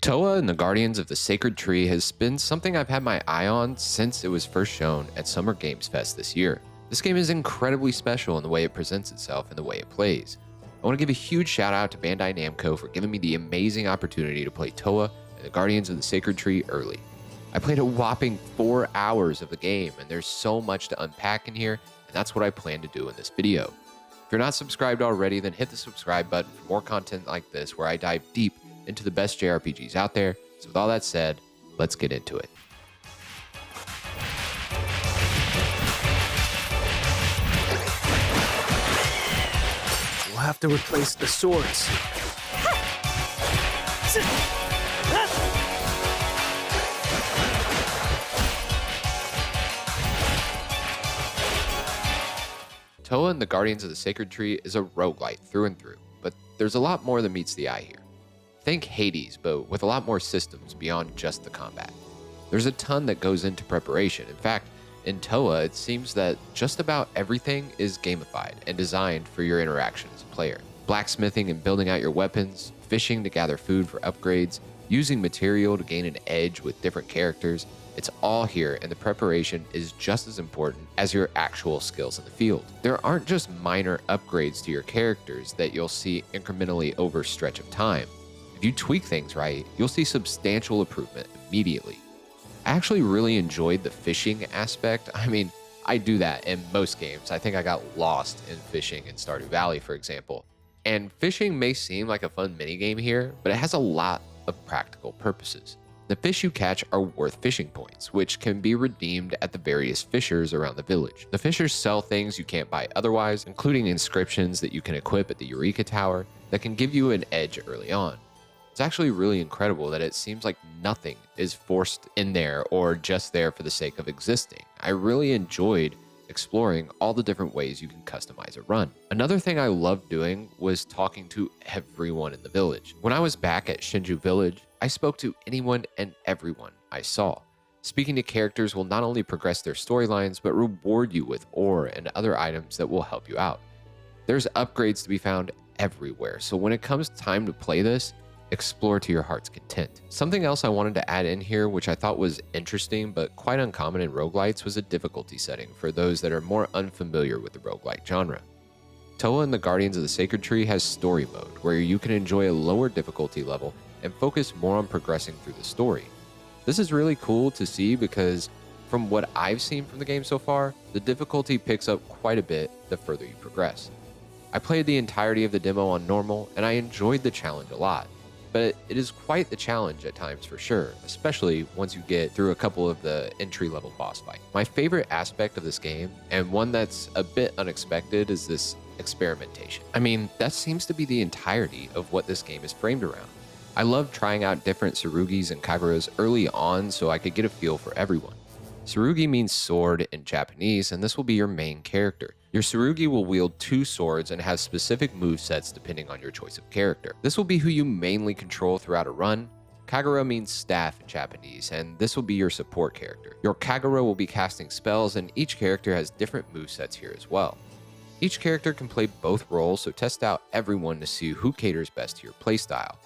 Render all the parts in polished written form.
Towa and the Guardians of the Sacred Tree has been something I've had my eye on since it was first shown at Summer Games Fest this year. This game is incredibly special in the way it presents itself and the way it plays. I want to give a huge shout out to Bandai Namco for giving me the amazing opportunity to play Towa and the Guardians of the Sacred Tree early. I played a whopping 4 hours of the game, and there's so much to unpack in here, and that's what I plan to do in this video. If you're not subscribed already, then hit the subscribe button for more content like this where I dive deep into the best JRPGs out there. So with all that said, let's get into it. We'll have to replace the swords. Towa and the Guardians of the Sacred Tree is a roguelite through and through, but there's a lot more than meets the eye here. Think Hades, but with a lot more systems beyond just the combat. There's a ton that goes into preparation. In fact, in Towa, it seems that just about everything is gamified and designed for your interaction as a player. Blacksmithing and building out your weapons, fishing to gather food for upgrades, using material to gain an edge with different characters. It's all here, and the preparation is just as important as your actual skills in the field. There aren't just minor upgrades to your characters that you'll see incrementally over a stretch of time. If you tweak things right, you'll see substantial improvement immediately. I actually really enjoyed the fishing aspect. I mean, I do that in most games. I think I got lost in fishing in Stardew Valley, for example. And fishing may seem like a fun minigame here, but it has a lot of practical purposes. The fish you catch are worth fishing points, which can be redeemed at the various fishers around the village. The fishers sell things you can't buy otherwise, including inscriptions that you can equip at the Eureka Tower that can give you an edge early on. It's actually really incredible that it seems like nothing is forced in there or just there for the sake of existing. I really enjoyed exploring all the different ways you can customize a run. Another thing I loved doing was talking to everyone in the village. When I was back at Shinju Village, I spoke to anyone and everyone I saw. Speaking to characters will not only progress their storylines, but reward you with ore and other items that will help you out. There's upgrades to be found everywhere, so when it comes time to play this, explore to your heart's content. Something else I wanted to add in here, which I thought was interesting but quite uncommon in roguelites, was a difficulty setting for those that are more unfamiliar with the roguelite genre. Towa and the Guardians of the Sacred Tree has story mode, where you can enjoy a lower difficulty level and focus more on progressing through the story. This is really cool to see because from what I've seen from the game so far, the difficulty picks up quite a bit the further you progress. I played the entirety of the demo on normal and I enjoyed the challenge a lot. But it is quite the challenge at times for sure, especially once you get through a couple of the entry-level boss fights. My favorite aspect of this game, and one that's a bit unexpected, is this experimentation. I mean, that seems to be the entirety of what this game is framed around. I love trying out different Tsurugis and Kaguras early on so I could get a feel for everyone. Tsurugi means sword in Japanese, and this will be your main character. Your Tsurugi will wield 2 swords and have specific movesets depending on your choice of character. This will be who you mainly control throughout a run. Kagura means staff in Japanese, and this will be your support character. Your Kagura will be casting spells, and each character has different movesets here as well. Each character can play both roles, so test out everyone to see who caters best to your playstyle.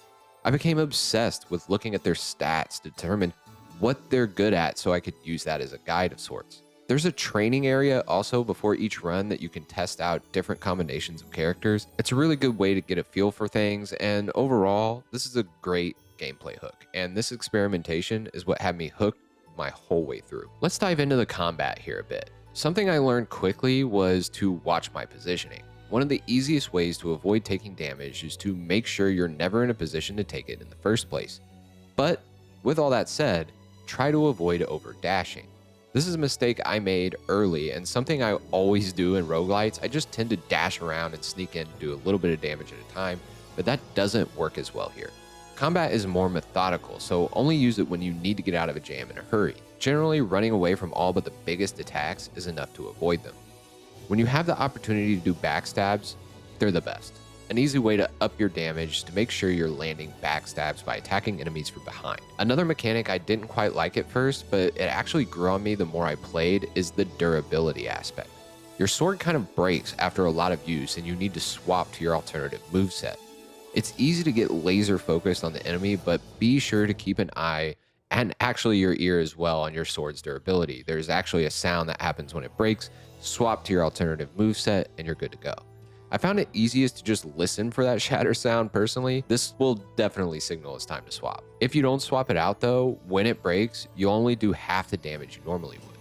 I became obsessed with looking at their stats to determine what they're good at so I could use that as a guide of sorts. There's a training area also before each run that you can test out different combinations of characters. It's a really good way to get a feel for things, and overall, this is a great gameplay hook, and this experimentation is what had me hooked my whole way through. Let's dive into the combat here a bit. Something I learned quickly was to watch my positioning. One of the easiest ways to avoid taking damage is to make sure you're never in a position to take it in the first place. But with all that said, try to avoid over dashing. This is a mistake I made early and something I always do in roguelites. I just tend to dash around and sneak in to do a little bit of damage at a time, but that doesn't work as well here. Combat is more methodical, so only use it when you need to get out of a jam in a hurry. Generally, running away from all but the biggest attacks is enough to avoid them. When you have the opportunity to do backstabs, they're the best. An easy way to up your damage to make sure you're landing backstabs by attacking enemies from behind. Another mechanic I didn't quite like at first, but it actually grew on me the more I played, is the durability aspect. Your sword kind of breaks after a lot of use and you need to swap to your alternative moveset. It's easy to get laser focused on the enemy, but be sure to keep an eye and actually your ear as well on your sword's durability. There's actually a sound that happens when it breaks. Swap to your alternative moveset and you're good to go. I found it easiest to just listen for that shatter sound personally. This will definitely signal it's time to swap. If you don't swap it out though, when it breaks, you'll only do half the damage you normally would.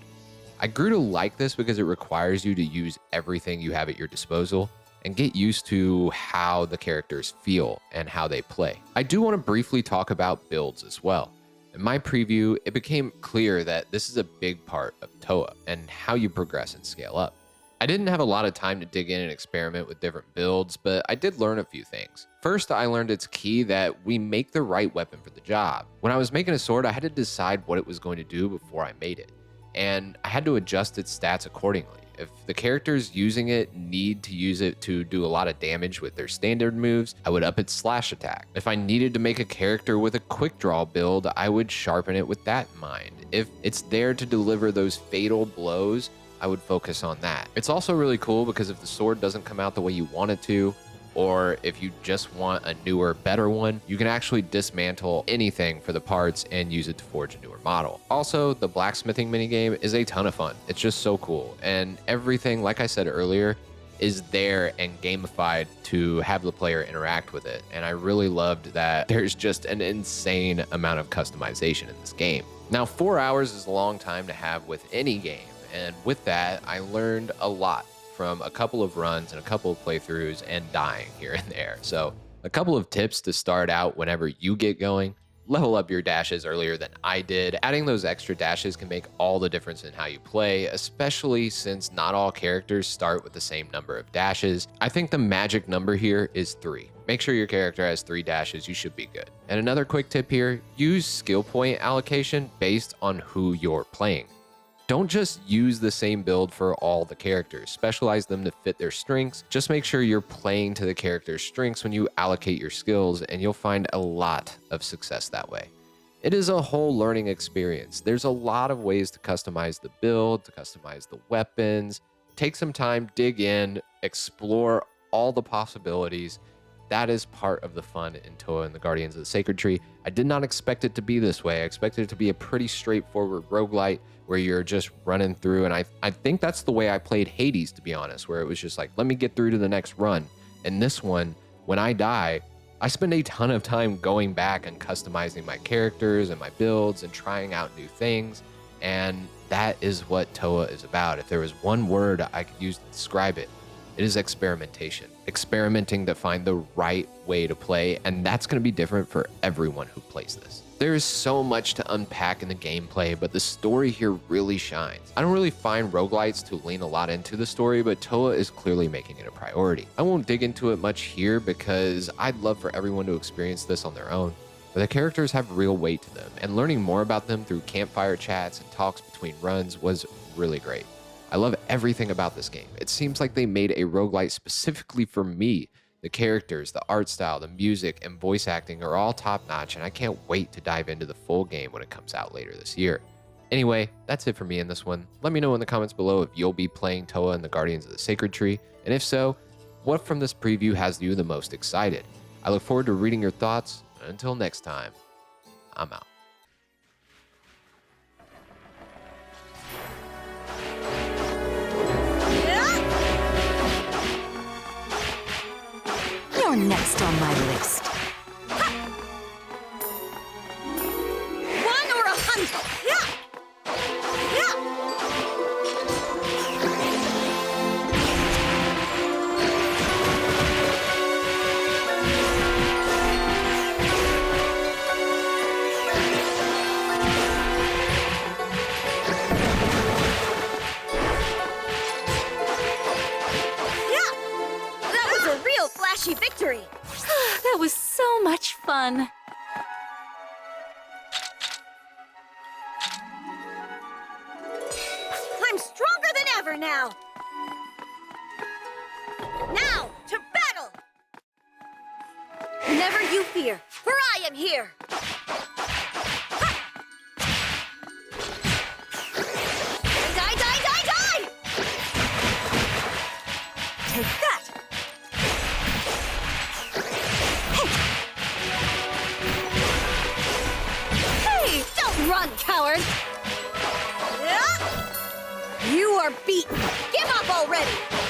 I grew to like this because it requires you to use everything you have at your disposal and get used to how the characters feel and how they play. I do want to briefly talk about builds as well. In my preview, it became clear that this is a big part of Towa and how you progress and scale up. I didn't have a lot of time to dig in and experiment with different builds, but I did learn a few things. First, I learned it's key that we make the right weapon for the job. When I was making a sword, I had to decide what it was going to do before I made it, and I had to adjust its stats accordingly. If the characters using it need to use it to do a lot of damage with their standard moves, I would up its slash attack. If I needed to make a character with a quick draw build, I would sharpen it with that in mind. If it's there to deliver those fatal blows, I would focus on that. It's also really cool because if the sword doesn't come out the way you want it to, or if you just want a newer, better one, you can actually dismantle anything for the parts and use it to forge a newer model. Also, the blacksmithing minigame is a ton of fun. It's just so cool. And everything, like I said earlier, is there and gamified to have the player interact with it. And I really loved that there's just an insane amount of customization in this game. Now, 4 hours is a long time to have with any game. And with that, I learned a lot from a couple of runs and a couple of playthroughs and dying here and there. So a couple of tips to start out whenever you get going: level up your dashes earlier than I did. Adding those extra dashes can make all the difference in how you play, especially since not all characters start with the same number of dashes. I think the magic number here is 3. Make sure your character has 3 dashes, you should be good. And another quick tip here, use skill point allocation based on who you're playing. Don't just use the same build for all the characters. Specialize them to fit their strengths. Just make sure you're playing to the character's strengths when you allocate your skills, and you'll find a lot of success that way. It is a whole learning experience. There's a lot of ways to customize the build, to customize the weapons. Take some time, dig in, explore all the possibilities. That is part of the fun in Towa and the Guardians of the Sacred Tree. I did not expect it to be this way. I expected it to be a pretty straightforward roguelite where you're just running through. And I think that's the way I played Hades, to be honest, where it was just like, let me get through to the next run. And this one, when I die, I spend a ton of time going back and customizing my characters and my builds and trying out new things. And that is what Towa is about. If there was one word I could use to describe it, it is experimentation. Experimenting to find the right way to play, and that's going to be different for everyone who plays this. There is so much to unpack in the gameplay, but the story here really shines. I don't really find roguelites to lean a lot into the story, but Towa is clearly making it a priority. I won't dig into it much here because I'd love for everyone to experience this on their own, but the characters have real weight to them, and learning more about them through campfire chats and talks between runs was really great. I love everything about this game. It seems like they made a roguelite specifically for me. The characters, the art style, the music, and voice acting are all top-notch, and I can't wait to dive into the full game when it comes out later this year. Anyway, that's it for me in this one. Let me know in the comments below if you'll be playing Towa and the Guardians of the Sacred Tree, and if so, what from this preview has you the most excited? I look forward to reading your thoughts, and until next time, I'm out. You're next on my list. One or 100. Yeah. That was a real flashy victory. That was so much fun. I'm stronger than ever now. Now, to battle! Never you fear, for I am here. Die, die, die, die! Take that! Yeah. You are beaten. Give up already.